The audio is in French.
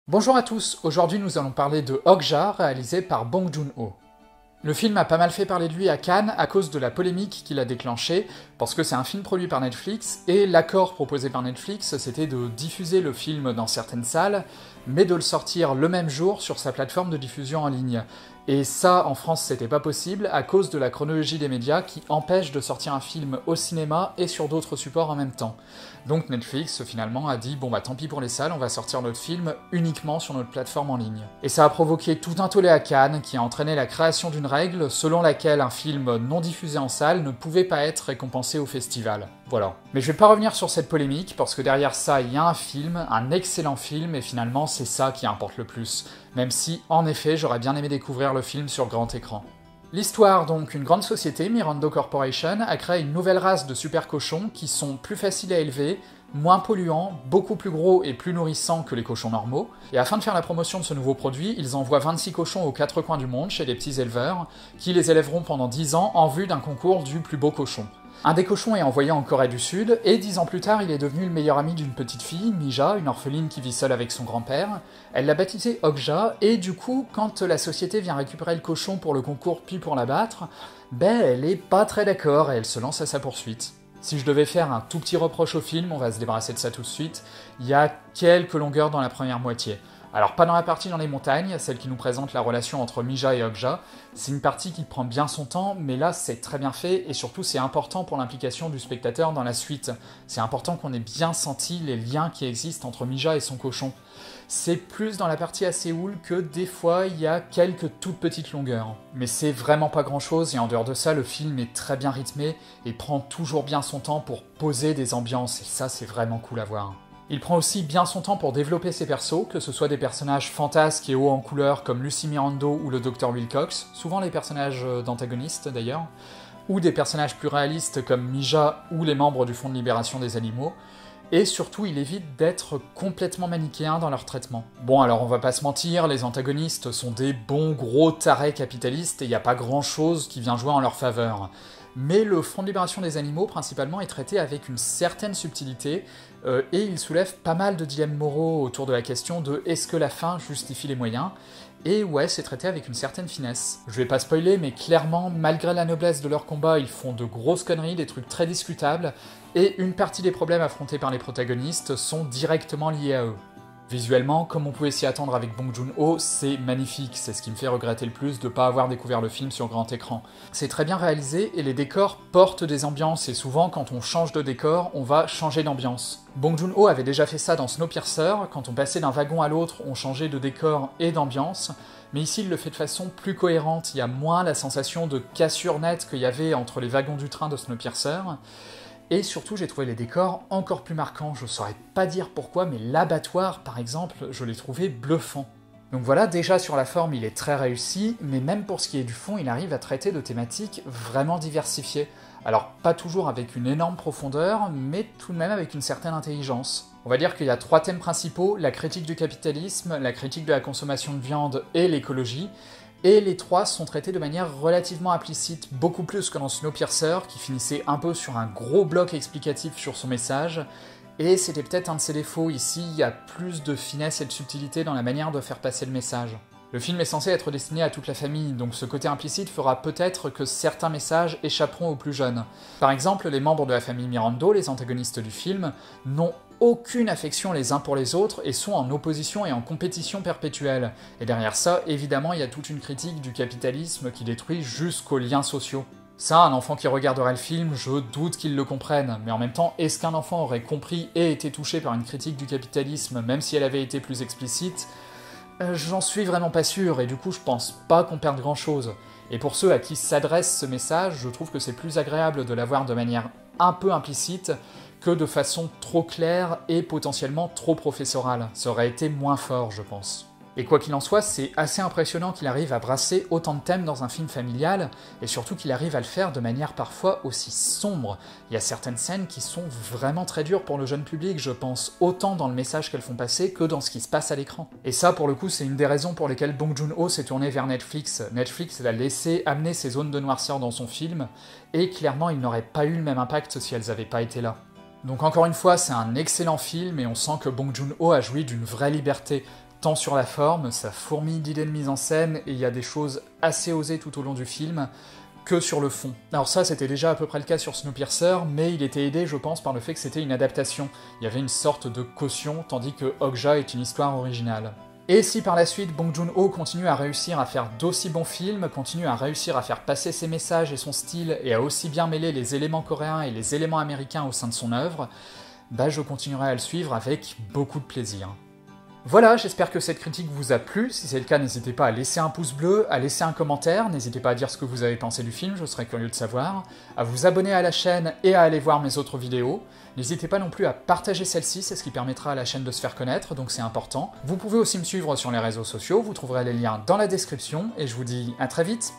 Bonjour à tous, aujourd'hui nous allons parler de Okja, réalisé par Bong Joon-ho. Le film a pas mal fait parler de lui à Cannes à cause de la polémique qu'il a déclenchée, parce que c'est un film produit par Netflix, et l'accord proposé par Netflix c'était de diffuser le film dans certaines salles, mais de le sortir le même jour sur sa plateforme de diffusion en ligne. Et ça, en France, c'était pas possible à cause de la chronologie des médias qui empêche de sortir un film au cinéma et sur d'autres supports en même temps. Donc Netflix, finalement, a dit « Bon bah tant pis pour les salles, on va sortir notre film uniquement sur notre plateforme en ligne ». Et ça a provoqué tout un tollé à Cannes qui a entraîné la création d'une règle selon laquelle un film non diffusé en salle ne pouvait pas être récompensé au festival. Voilà. Mais je vais pas revenir sur cette polémique, parce que derrière ça, il y a un film, un excellent film, et finalement c'est ça qui importe le plus. Même si, en effet, j'aurais bien aimé découvrir le film sur grand écran. L'histoire, donc, une grande société, Mirando Corporation, a créé une nouvelle race de super cochons qui sont plus faciles à élever, moins polluants, beaucoup plus gros et plus nourrissants que les cochons normaux, et afin de faire la promotion de ce nouveau produit, ils envoient 26 cochons aux quatre coins du monde chez des petits éleveurs, qui les élèveront pendant 10 ans en vue d'un concours du plus beau cochon. Un des cochons est envoyé en Corée du Sud, et 10 ans plus tard, il est devenu le meilleur ami d'une petite fille, Mija, une orpheline qui vit seule avec son grand-père. Elle l'a baptisé Okja, et du coup, quand la société vient récupérer le cochon pour le concours puis pour l'abattre, elle est pas très d'accord et elle se lance à sa poursuite. Si je devais faire un tout petit reproche au film, on va se débarrasser de ça tout de suite, il y a quelques longueurs dans la première moitié. Alors pas dans la partie dans les montagnes, celle qui nous présente la relation entre Mija et Okja, c'est une partie qui prend bien son temps, mais là c'est très bien fait, et surtout c'est important pour l'implication du spectateur dans la suite. C'est important qu'on ait bien senti les liens qui existent entre Mija et son cochon. C'est plus dans la partie à Séoul que des fois il y a quelques toutes petites longueurs. Mais c'est vraiment pas grand chose, et en dehors de ça, le film est très bien rythmé, et prend toujours bien son temps pour poser des ambiances, et ça c'est vraiment cool à voir. Il prend aussi bien son temps pour développer ses persos, que ce soit des personnages fantasques et hauts en couleur comme Lucy Mirando ou le Dr Wilcox, souvent les personnages d'antagonistes d'ailleurs, ou des personnages plus réalistes comme Mija ou les membres du Fonds de Libération des Animaux, et surtout il évite d'être complètement manichéen dans leur traitement. Bon alors on va pas se mentir, les antagonistes sont des bons gros tarés capitalistes et il n'y a pas grand chose qui vient jouer en leur faveur. Mais le Fonds de Libération des Animaux, principalement, est traité avec une certaine subtilité, et il soulève pas mal de dilemmes moraux autour de la question de est-ce que la fin justifie les moyens, et ouais, c'est traité avec une certaine finesse. Je vais pas spoiler, mais clairement, malgré la noblesse de leur combat, ils font de grosses conneries, des trucs très discutables, et une partie des problèmes affrontés par les protagonistes sont directement liés à eux. Visuellement, comme on pouvait s'y attendre avec Bong Joon-ho, c'est magnifique, c'est ce qui me fait regretter le plus de ne pas avoir découvert le film sur grand écran. C'est très bien réalisé et les décors portent des ambiances, et souvent quand on change de décor, on va changer d'ambiance. Bong Joon-ho avait déjà fait ça dans Snowpiercer, quand on passait d'un wagon à l'autre, on changeait de décor et d'ambiance, mais ici il le fait de façon plus cohérente, il y a moins la sensation de cassure nette qu'il y avait entre les wagons du train de Snowpiercer. Et surtout, j'ai trouvé les décors encore plus marquants, je saurais pas dire pourquoi, mais l'abattoir, par exemple, je l'ai trouvé bluffant. Donc voilà, déjà sur la forme, il est très réussi, mais même pour ce qui est du fond, il arrive à traiter de thématiques vraiment diversifiées. Alors, pas toujours avec une énorme profondeur, mais tout de même avec une certaine intelligence. On va dire qu'il y a 3 thèmes principaux, la critique du capitalisme, la critique de la consommation de viande et l'écologie, et les 3 sont traités de manière relativement implicite, beaucoup plus que dans Snowpiercer, qui finissait un peu sur un gros bloc explicatif sur son message, et c'était peut-être un de ses défauts. Ici, il y a plus de finesse et de subtilité dans la manière de faire passer le message. Le film est censé être destiné à toute la famille, donc ce côté implicite fera peut-être que certains messages échapperont aux plus jeunes. Par exemple, les membres de la famille Mirando, les antagonistes du film, n'ont aucune affection les uns pour les autres et sont en opposition et en compétition perpétuelle. Et derrière ça, évidemment, il y a toute une critique du capitalisme qui détruit jusqu'aux liens sociaux. Ça, un enfant qui regarderait le film, je doute qu'il le comprenne, mais en même temps, est-ce qu'un enfant aurait compris et été touché par une critique du capitalisme, même si elle avait été plus explicite ? J'en suis vraiment pas sûr, et du coup je pense pas qu'on perde grand chose. Et pour ceux à qui s'adresse ce message, je trouve que c'est plus agréable de l'avoir de manière un peu implicite que de façon trop claire et potentiellement trop professorale. Ça aurait été moins fort, je pense. Et quoi qu'il en soit, c'est assez impressionnant qu'il arrive à brasser autant de thèmes dans un film familial, et surtout qu'il arrive à le faire de manière parfois aussi sombre. Il y a certaines scènes qui sont vraiment très dures pour le jeune public, je pense, autant dans le message qu'elles font passer que dans ce qui se passe à l'écran. Et ça, pour le coup, c'est une des raisons pour lesquelles Bong Joon-ho s'est tourné vers Netflix. Netflix l'a laissé amener ces zones de noirceur dans son film, et clairement, il n'aurait pas eu le même impact si elles n'avaient pas été là. Donc encore une fois, c'est un excellent film, et on sent que Bong Joon-ho a joui d'une vraie liberté, tant sur la forme, ça fourmille d'idées de mise en scène, et il y a des choses assez osées tout au long du film, que sur le fond. Alors ça, c'était déjà à peu près le cas sur Snowpiercer, mais il était aidé, je pense, par le fait que c'était une adaptation. Il y avait une sorte de caution, tandis que Okja est une histoire originale. Et si par la suite Bong Joon-ho continue à réussir à faire d'aussi bons films, continue à réussir à faire passer ses messages et son style, et à aussi bien mêler les éléments coréens et les éléments américains au sein de son œuvre, bah je continuerai à le suivre avec beaucoup de plaisir. Voilà, j'espère que cette critique vous a plu. Si c'est le cas, n'hésitez pas à laisser un pouce bleu, à laisser un commentaire, n'hésitez pas à dire ce que vous avez pensé du film, je serais curieux de savoir, à vous abonner à la chaîne et à aller voir mes autres vidéos. N'hésitez pas non plus à partager celle-ci, c'est ce qui permettra à la chaîne de se faire connaître, donc c'est important. Vous pouvez aussi me suivre sur les réseaux sociaux, vous trouverez les liens dans la description, et je vous dis à très vite.